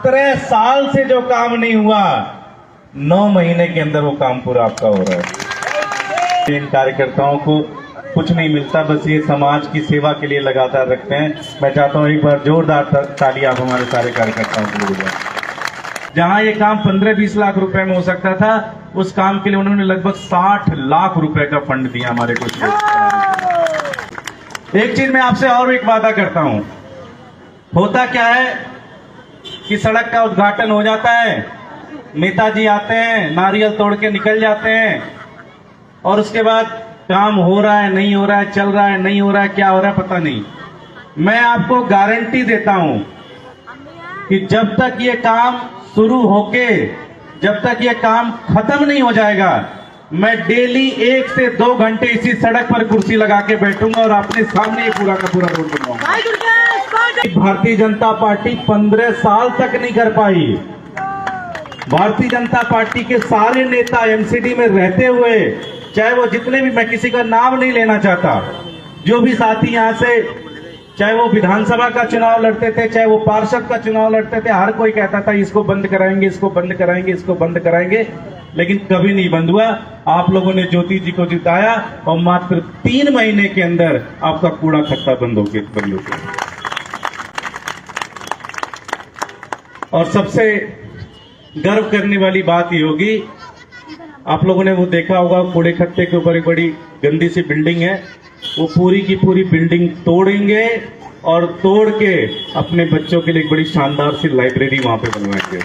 17 साल से जो काम नहीं हुआ 9 महीने के अंदर वो काम पूरा आपका हो रहा है। इन कार्यकर्ताओं को कुछ नहीं मिलता, बस ये समाज की सेवा के लिए लगातार रखते हैं। मैं चाहता हूँ एक बार जोरदार ताली आप हमारे सारे कार्यकर्ताओं को दीजिए। जहां ये काम 15-20 लाख रुपए में हो सकता था, उस काम के लिए उन्होंने लगभग 60 लाख रुपए का फंड दिया हमारे कुछ लोग। एक चीज मैं आपसे और एक वादा करता हूं, होता क्या है कि सड़क का उद्घाटन हो जाता है, नेताजी आते हैं, नारियल तोड़ के निकल जाते हैं, और उसके बाद काम हो रहा है नहीं हो रहा है, चल रहा है नहीं हो रहा है, क्या हो रहा है पता नहीं। मैं आपको गारंटी देता हूं कि जब तक ये काम शुरू होके, जब तक ये काम खत्म नहीं हो जाएगा, मैं डेली 1 से 2 घंटे इसी सड़क पर कुर्सी लगा के बैठूंगा और अपने सामने पूरा का पूरा रोड बनवाऊंगा। भारतीय जनता पार्टी 15 साल तक नहीं कर पाई। भारतीय जनता पार्टी के सारे नेता एमसीडी में रहते हुए, चाहे वो जितने भी, मैं किसी का नाम नहीं लेना चाहता, जो भी साथी यहां से, चाहे वो विधानसभा का चुनाव लड़ते थे, चाहे वो पार्षद का चुनाव लड़ते थे, हर कोई कहता था इसको बंद कराएंगे, इसको बंद कराएंगे, इसको बंद कराएंगे, लेकिन कभी नहीं बंद हुआ। आप लोगों ने ज्योति जी को जिताया और मात्र 3 महीने के अंदर आपका कूड़ा खत्ता बंद हो गया। और सबसे गर्व करने वाली बात ये होगी, आप लोगों ने वो देखा होगा, कूड़े खत्ते के ऊपर एक बड़ी गंदी सी बिल्डिंग है, वो पूरी की पूरी बिल्डिंग तोड़ेंगे और तोड़ के अपने बच्चों के लिए एक बड़ी शानदार सी लाइब्रेरी वहां पे बनवाएंगे।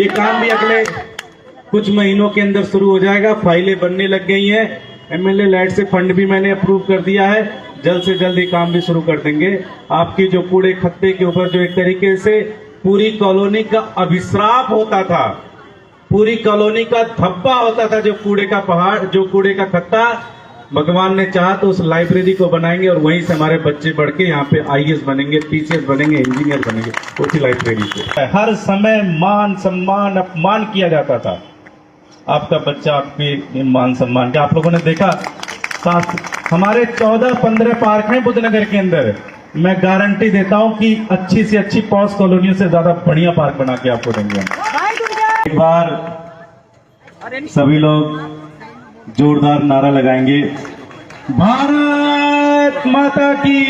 ये काम भी अगले कुछ महीनों के अंदर शुरू हो जाएगा। फाइलें बनने लग गई हैं, एमएलए लाइट से फंड भी मैंने अप्रूव कर दिया है, जल्द से जल्द ये काम भी शुरू कर देंगे। आपकी जो कूड़े खत्ते के ऊपर जो एक तरीके से पूरी कॉलोनी का अभिश्राप होता था, पूरी कॉलोनी का धब्बा होता था, जो कूड़े का पहाड़, जो कूड़े का खत्ता, भगवान ने चाहा तो उस लाइब्रेरी को बनाएंगे और वहीं से हमारे बच्चे बढ़ के यहाँ पे आईएएस बनेंगे, टीसीएस बनेंगे, इंजीनियर बनेंगे, उसी लाइब्रेरी से। हर समय मान सम्मान अपमान किया जाता था। आपका बच्चा आपके मान सम्मान के, आप लोगों ने देखा हमारे 14-15 पार्क हैं बुद्धनगर के अंदर। मैं गारंटी देता हूं कि अच्छी से अच्छी पॉश कॉलोनियों से ज्यादा बढ़िया पार्क बना के आपको देंगे। एक बार सभी लोग जोरदार नारा लगाएंगे, भारत माता की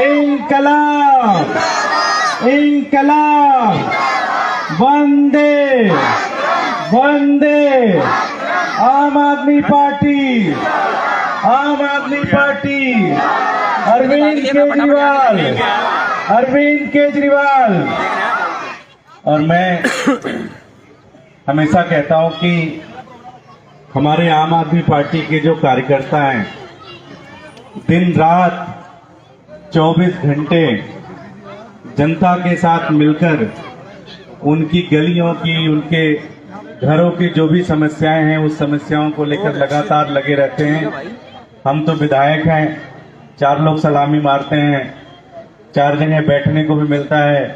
इंकलाब, इंकलाब, वंदे वंदे, आम आदमी पार्टी, आम आदमी पार्टी, अरविंद केजरीवाल, अरविंद केजरीवाल। और मैं हमेशा कहता हूं कि हमारे आम आदमी पार्टी के जो कार्यकर्ता हैं, दिन रात 24 घंटे जनता के साथ मिलकर उनकी गलियों की, उनके घरों की जो भी समस्याएं हैं, उस समस्याओं को लेकर लगातार लगे रहते हैं। हम तो विधायक हैं, 4 लोग सलामी मारते हैं, 4 जगह बैठने को भी मिलता है,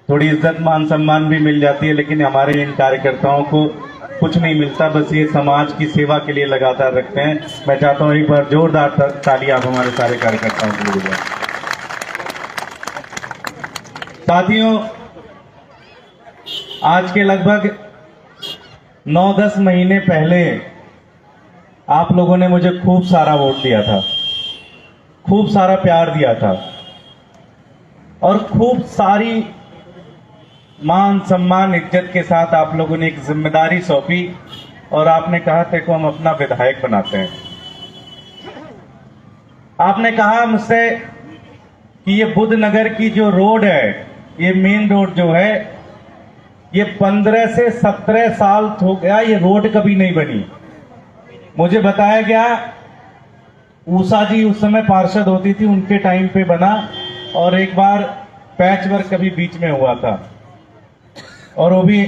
थोड़ी इज्जत मान सम्मान भी मिल जाती है, लेकिन हमारे इन कार्यकर्ताओं को कुछ नहीं मिलता, बस ये समाज की सेवा के लिए लगातार रखते हैं। मैं चाहता हूं एक बार जोरदार ताली आप हमारे सारे कार्यकर्ताओं को दीजिए। साथियों, आज के लगभग 9-10 महीने पहले आप लोगों ने मुझे खूब सारा वोट दिया था, खूब सारा प्यार दिया था और खूब सारी मान सम्मान इज्जत के साथ आप लोगों ने एक जिम्मेदारी सौंपी और आपने कहा थे को हम अपना विधायक बनाते हैं। आपने कहा मुझसे कि ये बुद्धनगर की जो रोड है, ये मेन रोड जो है, ये 15 से 17 साल हो गया ये रोड कभी नहीं बनी। मुझे बताया गया उषा जी उस समय पार्षद होती थी, उनके टाइम पे बना, और एक बार पैच वर्क कभी बीच में हुआ था, और वो भी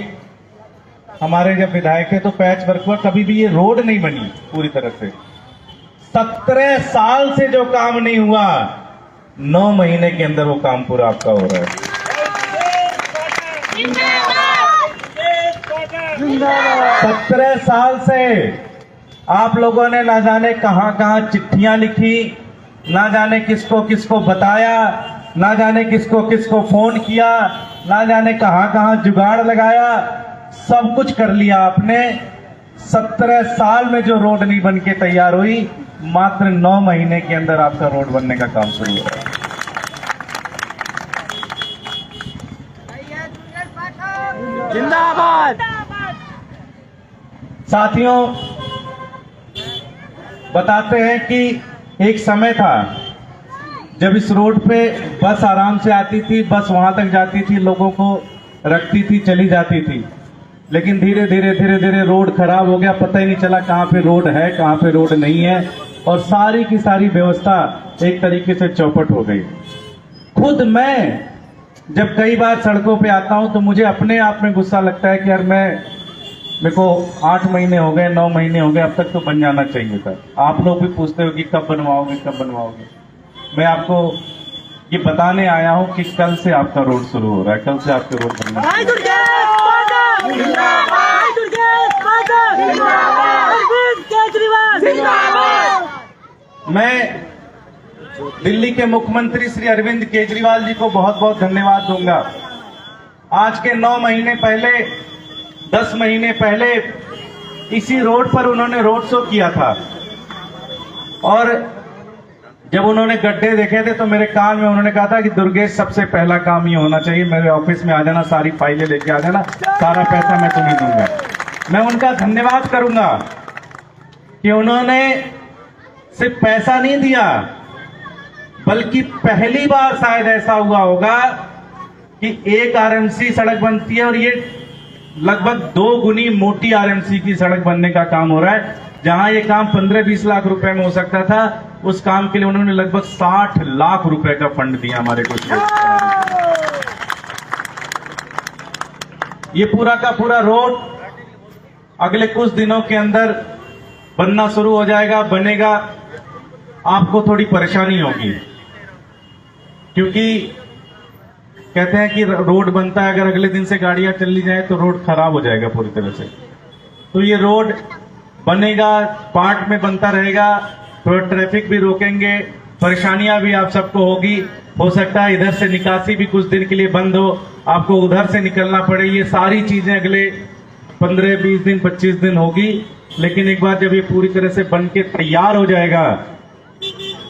हमारे जब विधायक थे तो पैच वर्क हुआ, कभी भी ये रोड नहीं बनी पूरी तरह से। 17 साल से जो काम नहीं हुआ 9 महीने के अंदर वो काम पूरा आपका हो रहा है। 17 साल से आप लोगों ने ना जाने कहां कहां चिट्ठियां लिखी, ना जाने किसको किसको बताया, ना जाने किसको किसको फोन किया, ना जाने कहां कहां जुगाड़ लगाया, सब कुछ कर लिया आपने। 17 साल में जो रोड नहीं बन के तैयार हुई, मात्र 9 महीने के अंदर आपका रोड बनने का काम शुरू हो रहा है। जिंदाबाद। साथियों, बताते हैं कि एक समय था जब इस रोड पे बस आराम से आती थी, बस वहां तक जाती थी, लोगों को रखती थी, चली जाती थी। लेकिन धीरे धीरे रोड खराब हो गया, पता ही नहीं चला कहां पे रोड है, कहां पे रोड नहीं है, और सारी की सारी व्यवस्था एक तरीके से चौपट हो गई। खुद मैं जब कई बार सड़कों पे आता हूं तो मुझे अपने आप में गुस्सा लगता है कि यार मेरे को 8 महीने हो गए, 9 महीने हो गए, अब तक तो बन जाना चाहिए था। आप लोग भी पूछते हो कि कब बनवाओगे, कब बनवाओगे। मैं आपको ये बताने आया हूं कि कल से आपका रोड शुरू हो रहा है, कल से आपके रोड बनना है। मैं दिल्ली के मुख्यमंत्री श्री अरविंद केजरीवाल जी को बहुत बहुत धन्यवाद दूंगा। आज के 9 महीने पहले, 10 महीने पहले इसी रोड पर उन्होंने रोड शो किया था, और जब उन्होंने गड्ढे देखे थे तो मेरे कान में उन्होंने कहा था कि दुर्गेश, सबसे पहला काम ये होना चाहिए, मेरे ऑफिस में आ जाना, सारी फाइलें लेके आ जाना, सारा पैसा मैं तुम्हें दूंगा। मैं उनका धन्यवाद करूंगा कि उन्होंने सिर्फ पैसा नहीं दिया, बल्कि पहली बार शायद ऐसा हुआ होगा कि एक आरएमसी सड़क बनती है और ये लगभग 2 गुनी मोटी आरएमसी की सड़क बनने का काम हो रहा है। जहां ये काम 15-20 लाख रुपए में हो सकता था, उस काम के लिए उन्होंने लगभग 60 लाख रुपए का फंड दिया हमारे कुछ लोग। ये पूरा का पूरा रोड अगले कुछ दिनों के अंदर बनना शुरू हो जाएगा, बनेगा। आपको थोड़ी परेशानी होगी, क्योंकि कहते हैं कि रोड बनता है, अगर अगले दिन से गाड़ियां चली जाए तो रोड खराब हो जाएगा पूरी तरह से। तो ये रोड बनेगा, पार्ट में बनता रहेगा, थोड़ा ट्रैफिक भी रोकेंगे, परेशानियां भी आप सबको होगी। हो सकता है इधर से निकासी भी कुछ दिन के लिए बंद हो, आपको उधर से निकलना पड़े। ये सारी चीजें अगले 15-20 दिन, 25 दिन होगी। लेकिन एक बार जब ये पूरी तरह से बन के तैयार हो जाएगा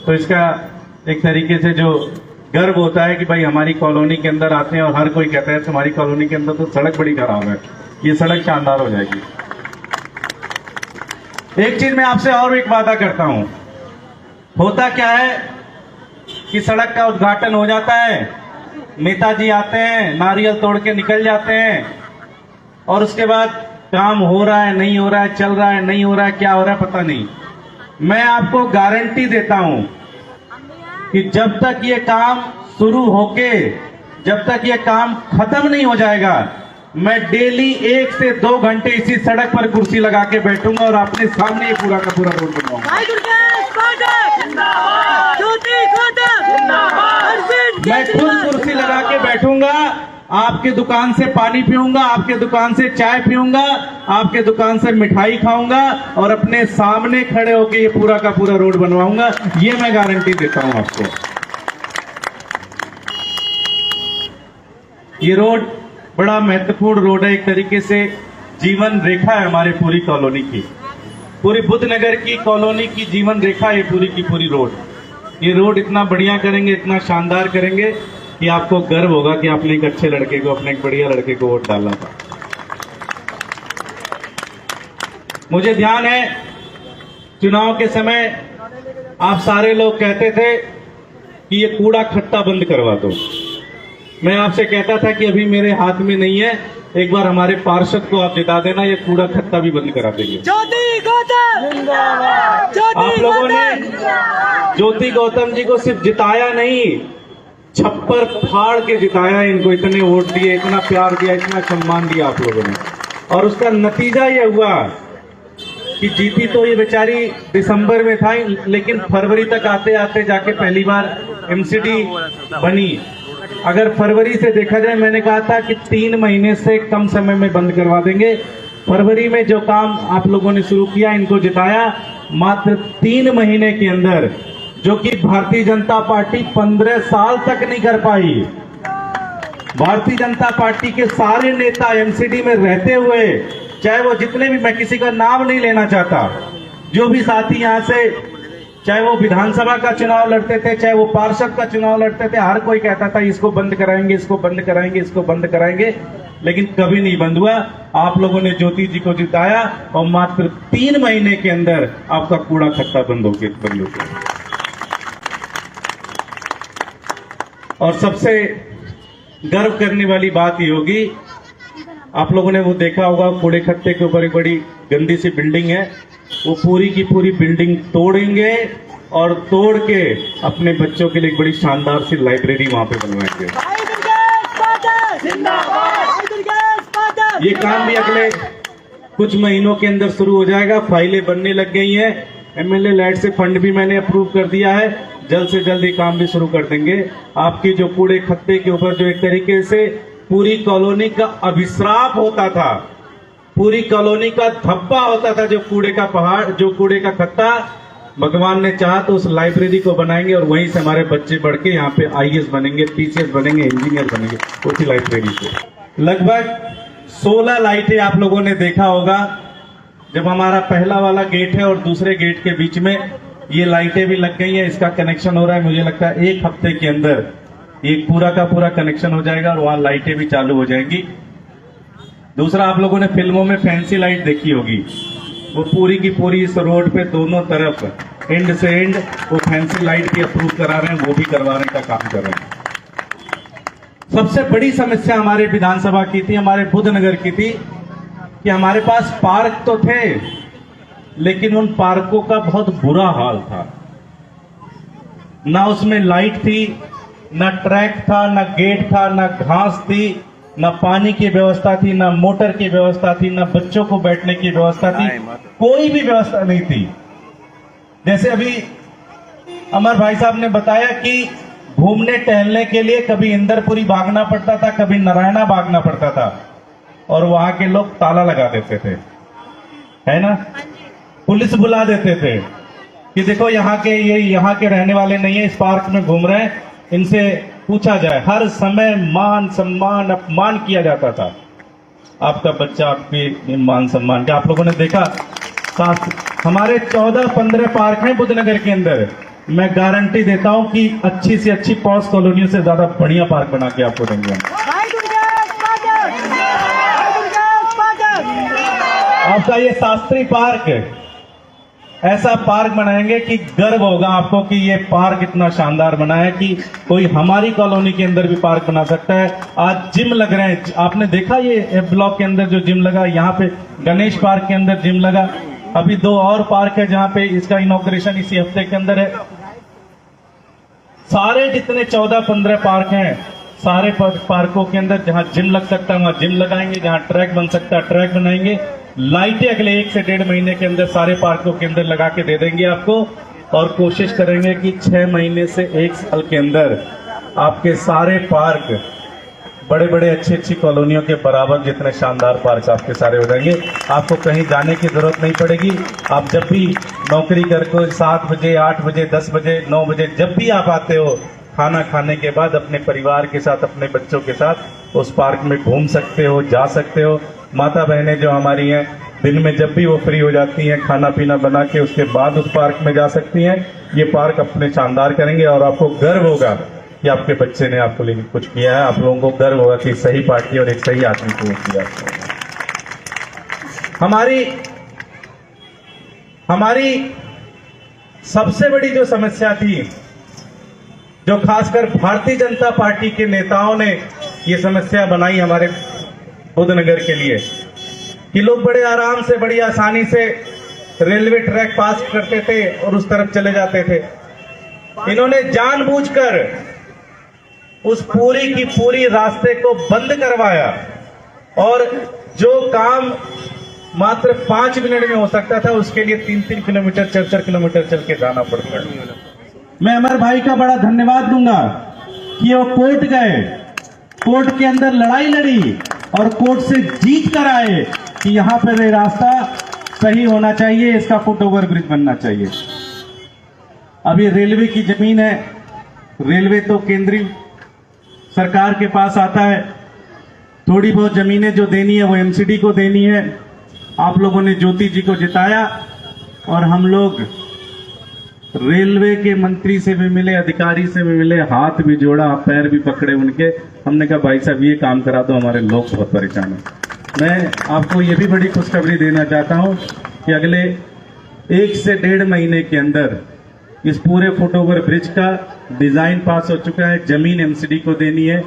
तो इसका एक तरीके से जो गर्व होता है कि भाई हमारी कॉलोनी के अंदर आते हैं और हर कोई कहता है तुम्हारी कॉलोनी के अंदर तो सड़क बड़ी खराब है, ये सड़क शानदार हो जाएगी। एक चीज मैं आपसे और एक वादा करता हूं। होता क्या है कि सड़क का उद्घाटन हो जाता है, नेताजी आते हैं, नारियल तोड़ के निकल जाते हैं, और उसके बाद काम हो रहा है, नहीं हो रहा है, चल रहा है, नहीं हो रहा है, क्या हो रहा है पता नहीं। मैं आपको गारंटी देता हूं कि जब तक ये काम शुरू होके, जब तक ये काम खत्म नहीं हो जाएगा, मैं डेली 1 से 2 घंटे इसी सड़क पर कुर्सी लगा के बैठूंगा और अपने सामने ये पूरा का पूरा रोड बनवाऊंगा। मैं खुद कुर्सी लगा के बैठूंगा, आपके दुकान से पानी पीऊंगा, आपके दुकान से चाय पीऊंगा, आपके दुकान से मिठाई खाऊंगा और अपने सामने खड़े होकर ये पूरा का पूरा रोड बनवाऊंगा। ये मैं गारंटी देता हूं आपको। ये रोड बड़ा महत्वपूर्ण रोड है, एक तरीके से जीवन रेखा है हमारे पूरी कॉलोनी की, पूरी बुद्धनगर की कॉलोनी की जीवन रेखा है पूरी की पूरी रोड। ये रोड इतना बढ़िया करेंगे, इतना शानदार करेंगे कि आपको गर्व होगा कि आपने एक अच्छे लड़के को, अपने एक बढ़िया लड़के को वोट डाला था। मुझे ध्यान है चुनाव के समय आप सारे लोग कहते थे कि ये कूड़ा खट्टा बंद करवा दो। मैं आपसे कहता था कि अभी मेरे हाथ में नहीं है, एक बार हमारे पार्षद को आप जिता देना, ये कूड़ा खट्टा भी बंद करा देंगे। ज्योति गौतम, आप लोगों ने ज्योति गौतम जी को सिर्फ जिताया नहीं, छप्पर फाड़ के जिताया। इनको इतने वोट दिए, इतना प्यार दिया, इतना सम्मान दिया आप लोगों ने, और उसका नतीजा ये हुआ कि जीती तो ये बेचारी दिसंबर में था, लेकिन फरवरी तक आते आते जाके पहली बार एमसीडी बनी। अगर फरवरी से देखा जाए, मैंने कहा था कि 3 महीने से कम समय में बंद करवा देंगे। फरवरी में जो काम आप लोगों ने शुरू किया, इनको जिताया, मात्र 3 महीने के अंदर जो कि भारतीय जनता पार्टी 15 साल तक नहीं कर पाई। भारतीय जनता पार्टी के सारे नेता एमसीडी में रहते हुए, चाहे वो जितने भी, मैं किसी का नाम नहीं लेना चाहता, जो भी साथी यहाँ से, चाहे वो विधानसभा का चुनाव लड़ते थे, चाहे वो पार्षद का चुनाव लड़ते थे, हर कोई कहता था इसको बंद कराएंगे, इसको बंद कराएंगे, इसको बंद कराएंगे, लेकिन कभी नहीं बंद हुआ। आप लोगों ने ज्योति जी को जिताया और मात्र 3 महीने के अंदर आपका कूड़ा खत्ता बंद हो गया। और सबसे गर्व करने वाली बात ये होगी, आप लोगों ने वो देखा होगा, कूड़े खत्ते के ऊपर एक बड़ी गंदी सी बिल्डिंग है, वो पूरी की पूरी बिल्डिंग तोड़ेंगे और तोड़ के अपने बच्चों के लिए एक बड़ी शानदार सी लाइब्रेरी वहां पे बनवाएंगे। ये काम भी अगले कुछ महीनों के अंदर शुरू हो जाएगा। फाइलें बनने लग गई हैं, एमएलए लैड से फंड भी मैंने अप्रूव कर दिया है, जल्द से जल्द ये काम भी शुरू कर देंगे। आपकी जो कूड़े खत्ते के ऊपर जो एक तरीके से पूरी कॉलोनी का अभिश्राप होता था, पूरी कॉलोनी का धब्बा होता था, जो कूड़े का पहाड़, जो कूड़े का खत्ता, भगवान ने चाहा तो उस लाइब्रेरी को बनाएंगे और वहीं से हमारे बच्चे बढ़ के यहाँ पे आईएएस बनेंगे, पीसीएस बनेंगे, इंजीनियर बनेंगे उसी लाइब्रेरी से। लगभग 16 लाइटें आप लोगों ने देखा होगा। जब हमारा पहला वाला गेट है और दूसरे गेट के बीच में ये लाइटें भी लग गई हैं, इसका कनेक्शन हो रहा है। मुझे लगता है 1 हफ्ते के अंदर ये पूरा का पूरा कनेक्शन हो जाएगा और वहां लाइटें भी चालू हो जाएंगी। दूसरा, आप लोगों ने फिल्मों में फैंसी लाइट देखी होगी, वो पूरी की पूरी इस रोड पे दोनों तरफ एंड से एंड वो फैंसी लाइट भी अप्रूव करा रहे हैं, वो भी करवाने का काम कर रहे हैं। सबसे बड़ी समस्या हमारे विधानसभा की थी, हमारे बुद्धनगर की थी, कि हमारे पास पार्क तो थे लेकिन उन पार्कों का बहुत बुरा हाल था। ना उसमें लाइट थी, ना ट्रैक था, ना गेट था, ना घास थी, ना पानी की व्यवस्था थी, ना मोटर की व्यवस्था थी, ना बच्चों को बैठने की व्यवस्था थी, कोई भी व्यवस्था नहीं थी। जैसे अभी अमर भाई साहब ने बताया कि घूमने टहलने के लिए कभी इंदरपुरी भागना पड़ता था, कभी नारायणा भागना पड़ता था, और वहां के लोग ताला लगा देते थे, है ना, पुलिस बुला देते थे कि देखो यहाँ के रहने वाले नहीं है, इस पार्क में घूम रहे हैं, इनसे पूछा जाए। हर समय मान सम्मान अपमान किया जाता था। आपका बच्चा आपके मान सम्मान का, आप लोगों ने देखा, हमारे 14-15 पार्क हैं बुद्धनगर के अंदर। मैं गारंटी देता हूं कि अच्छी से अच्छी पॉश कॉलोनियों से ज्यादा बढ़िया पार्क बना के आपको देंगे। आपका ये शास्त्री पार्क, ऐसा पार्क बनाएंगे कि गर्व होगा आपको कि ये पार्क इतना शानदार बना है कि कोई हमारी कॉलोनी के अंदर भी पार्क बना सकता है। आज जिम लग रहे हैं, आपने देखा ये एफ ब्लॉक के अंदर जो जिम लगा, यहाँ पे गणेश पार्क के अंदर जिम लगा, अभी 2 और पार्क है जहां पे इसका इनॉग्रेशन इसी हफ्ते के अंदर है। सारे जितने 14-15 पार्क हैं, सारे पार्कों के अंदर जहां जिम लग सकता है वहां जिम लगाएंगे, जहां ट्रैक बन सकता है ट्रैक बनाएंगे। लाइटें अगले 1 से 1.5 महीने के अंदर सारे पार्कों के अंदर लगा के दे देंगे आपको, और कोशिश करेंगे कि 6 महीने से 1 साल के अंदर आपके सारे पार्क बड़े बड़े अच्छी कॉलोनियों के बराबर जितने शानदार पार्क आपके सारे हो जाएंगे। आपको कहीं जाने की जरूरत नहीं पड़ेगी। आप जब भी नौकरी करके 7 बजे, 8 बजे, 10 बजे, 9 बजे जब भी आप आते हो, खाना खाने के बाद अपने परिवार के साथ, अपने बच्चों के साथ उस पार्क में घूम सकते हो, जा सकते हो। माता बहनें जो हमारी हैं, दिन में जब भी वो फ्री हो जाती हैं, खाना पीना बना के उसके बाद उस पार्क में जा सकती हैं। ये पार्क अपने शानदार करेंगे और आपको गर्व होगा कि आपके बच्चे ने आपको लेकर कुछ किया है। आप लोगों को गर्व होगा कि सही पार्टी और एक सही आदमी को किया। हमारी सबसे बड़ी जो समस्या थी, जो खासकर भारतीय जनता पार्टी के नेताओं ने ये समस्या बनाई हमारे बुद्धनगर के लिए, कि लोग बड़े आराम से, बड़ी आसानी से रेलवे ट्रैक पास करते थे और उस तरफ चले जाते थे। इन्होंने जानबूझकर उस पूरी की पूरी रास्ते को बंद करवाया, और जो काम मात्र 5 मिनट में हो सकता था उसके लिए 3-3 किलोमीटर, 4-4 किलोमीटर चल के जाना पड़ता है। मैं अमर भाई का बड़ा धन्यवाद दूंगा कि वो कोर्ट गए, कोर्ट के अंदर लड़ाई लड़ी और कोर्ट से जीत कर आए कि यहां पर ये रास्ता सही होना चाहिए, इसका फुट ओवर ब्रिज बनना चाहिए। अब ये रेलवे की जमीन है, रेलवे तो केंद्रीय सरकार के पास आता है। थोड़ी बहुत जमीनें जो देनी है वो एमसीडी को देनी है। आप लोगों ने ज्योति जी को जिताया और हम लोग रेलवे के मंत्री से भी मिले, अधिकारी से भी मिले, हाथ भी जोड़ा, पैर भी पकड़े उनके। हमने कहा भाई साहब ये काम करा दो, हमारे लोग बहुत परेशान हैं। मैं आपको ये भी बड़ी खुशखबरी देना चाहता हूं कि अगले 1 से 1.5 महीने के अंदर इस पूरे फुटओवर ब्रिज का डिजाइन पास हो चुका है। जमीन एमसीडी को देनी है,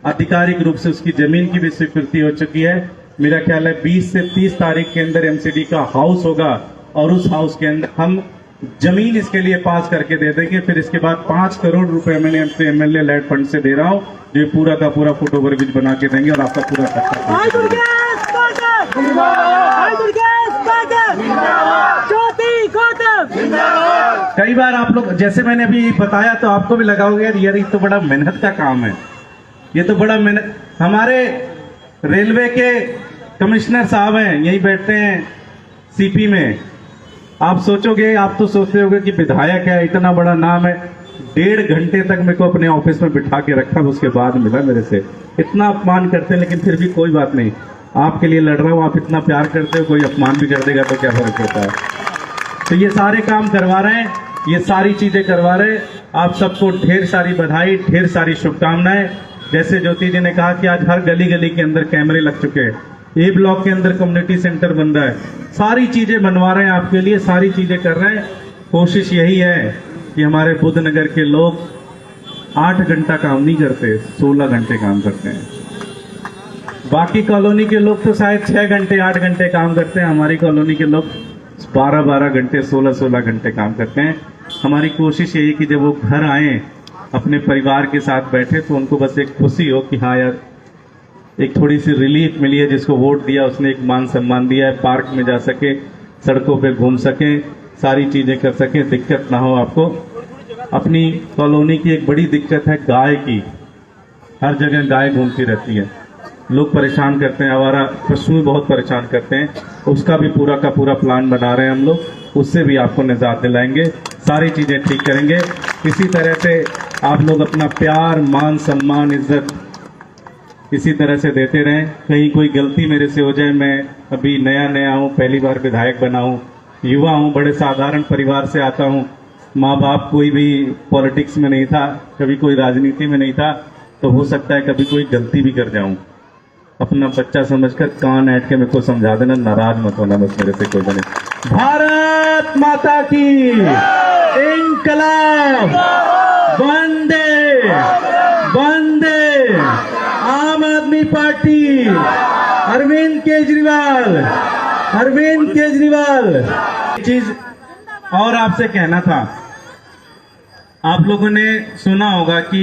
आधिकारिक रूप से उसकी जमीन की भी स्वीकृति हो चुकी है। मेरा ख्याल है 20 से 30 तारीख के अंदर एमसीडी का हाउस होगा और उस हाउस के अंदर हम जमीन इसके लिए पास करके दे देंगे। फिर इसके बाद 5 करोड़ रुपए मैंने अपने एमएलए लैड फंड से दे रहा हूं, जो पूरा का पूरा फुटओवर ब्रिज बना के देंगे और आपका पूरा कई बार आप लोग, जैसे मैंने अभी बताया तो आपको भी लगा होगा यार ये तो बड़ा मेहनत का काम है, ये तो बड़ा मेहनत। हमारे रेलवे के कमिश्नर साहब हैं, यही बैठते हैं सीपी में। आप सोचोगे, आप तो सोचते होगे कि विधायक है, इतना बड़ा नाम है। 1.5 घंटे तक मेरे को अपने ऑफिस में बिठा के रखा, उसके बाद मिला मेरे से। इतना अपमान करते हैं, लेकिन फिर भी कोई बात नहीं, आपके लिए लड़ रहा हूं। आप इतना प्यार करते हो, कोई अपमान भी कर देगा तो क्या फर्क पड़ता है। तो ये सारे काम करवा रहे हैं, ये सारी चीजें करवा रहे हैं। आप सबको ढेर सारी बधाई, ढेर सारी शुभकामनाएं। जैसे ज्योति जी ने कहा कि आज हर गली गली के अंदर कैमरे लग चुके हैं, ए ब्लॉक के अंदर कम्युनिटी सेंटर बन रहा है, सारी चीजें बनवा रहे हैं आपके लिए, सारी चीजें कर रहे हैं। कोशिश यही है कि हमारे बुद्ध नगर के लोग 8 घंटा काम नहीं करते, 16 घंटे काम करते हैं। बाकी कॉलोनी के लोग तो शायद 6 घंटे 8 घंटे काम करते हैं, हमारी कॉलोनी के लोग 12-12 घंटे 16-16 घंटे काम करते हैं। हमारी कोशिश यही कि जब वो घर आए अपने परिवार के साथ बैठे तो उनको बस एक खुशी हो कि हाँ यार एक थोड़ी सी रिलीफ मिली है, जिसको वोट दिया उसने एक मान सम्मान दिया है, पार्क में जा सके, सड़कों पे घूम सके, सारी चीजें कर सके, दिक्कत ना हो आपको। अपनी कॉलोनी की एक बड़ी दिक्कत है गाय की, हर जगह गाय घूमती रहती है, लोग परेशान करते हैं, हमारा पशु बहुत परेशान करते हैं। उसका भी पूरा का पूरा प्लान बना रहे हैं हम लोग, उससे भी आपको निजात दिलाएंगे, सारी चीजें ठीक करेंगे। इसी तरह से आप लोग अपना प्यार, मान सम्मान, इज्जत इसी तरह से देते रहें। कहीं कोई गलती मेरे से हो जाए, मैं अभी नया नया हूँ, पहली बार विधायक बना हूँ, युवा हूँ, बड़े साधारण परिवार से आता हूँ, माँ बाप कोई भी पॉलिटिक्स में नहीं था, कभी कोई राजनीति में नहीं था, तो हो सकता है कभी कोई गलती भी कर जाऊं। अपना बच्चा समझकर कान ऐठ के मेरे को समझा देना, नाराज मत होना बस मेरे से कोई बने। भारत माता की इंकलाब, वंदे वंदे, आम आदमी पार्टी, अरविंद केजरीवाल, अरविंद केजरीवाल। चीज और आपसे कहना था, आप लोगों ने सुना होगा कि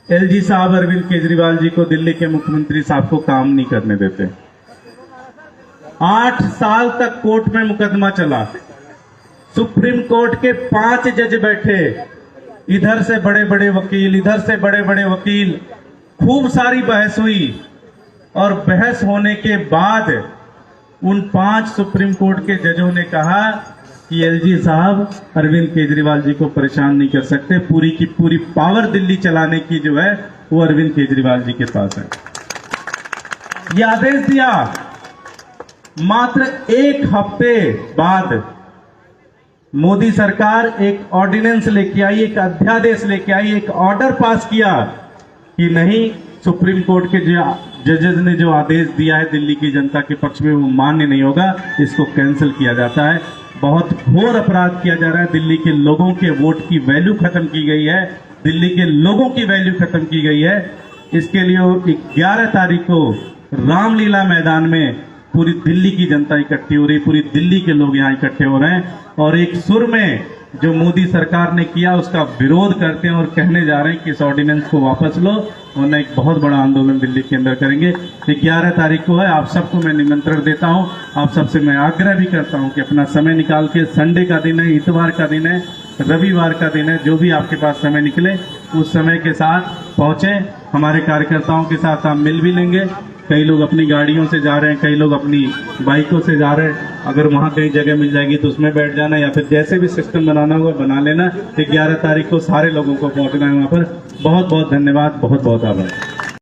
एलजी साहब अरविंद केजरीवाल जी को दिल्ली के मुख्यमंत्री साहब को काम नहीं करने देते। 8 साल तक कोर्ट में मुकदमा चला, सुप्रीम कोर्ट के 5 जज बैठे, इधर से बड़े बड़े वकील, इधर से बड़े बड़े वकील, खूब सारी बहस हुई और बहस होने के बाद उन 5 सुप्रीम कोर्ट के जजों ने कहा कि एलजी साहब अरविंद केजरीवाल जी को परेशान नहीं कर सकते, पूरी की पूरी पावर दिल्ली चलाने की जो है वो अरविंद केजरीवाल जी के पास है। यह आदेश दिया। मात्र 1 हफ्ते बाद मोदी सरकार एक ऑर्डिनेंस लेके आई, एक अध्यादेश लेके आई, एक ऑर्डर पास किया कि नहीं, सुप्रीम कोर्ट के जजेस ने जो आदेश दिया है दिल्ली की जनता के पक्ष में वो मान्य नहीं होगा, इसको कैंसिल किया जाता है। बहुत घोर अपराध किया जा रहा है, दिल्ली के लोगों के वोट की वैल्यू खत्म की गई है, दिल्ली के लोगों की वैल्यू खत्म की गई है। इसके लिए 11 तारीख को रामलीला मैदान में पूरी दिल्ली की जनता इकट्ठी हो रही, पूरी दिल्ली के लोग यहाँ इकट्ठे हो रहे हैं और एक सुर में जो मोदी सरकार ने किया उसका विरोध करते हैं और कहने जा रहे हैं कि इस ऑर्डिनेंस को वापस लो, वरना एक बहुत बड़ा आंदोलन दिल्ली के अंदर करेंगे। 11 तारीख को है, आप सबको मैं निमंत्रण देता हूं। आप सबसे मैं आग्रह भी करता हूं कि अपना समय निकाल के, संडे का दिन है, इतवार का दिन है, रविवार का दिन है, जो भी आपके पास समय निकले उस समय के साथ पहुंचे। हमारे कार्यकर्ताओं के साथ आप मिल भी लेंगे, कई लोग अपनी गाड़ियों से जा रहे हैं, कई लोग अपनी बाइकों से जा रहे हैं। अगर वहां कहीं जगह मिल जाएगी तो उसमें बैठ जाना, या फिर जैसे भी सिस्टम बनाना होगा बना लेना। 11 तारीख को सारे लोगों को पहुंचना है वहां पर। बहुत बहुत धन्यवाद, बहुत बहुत आभार।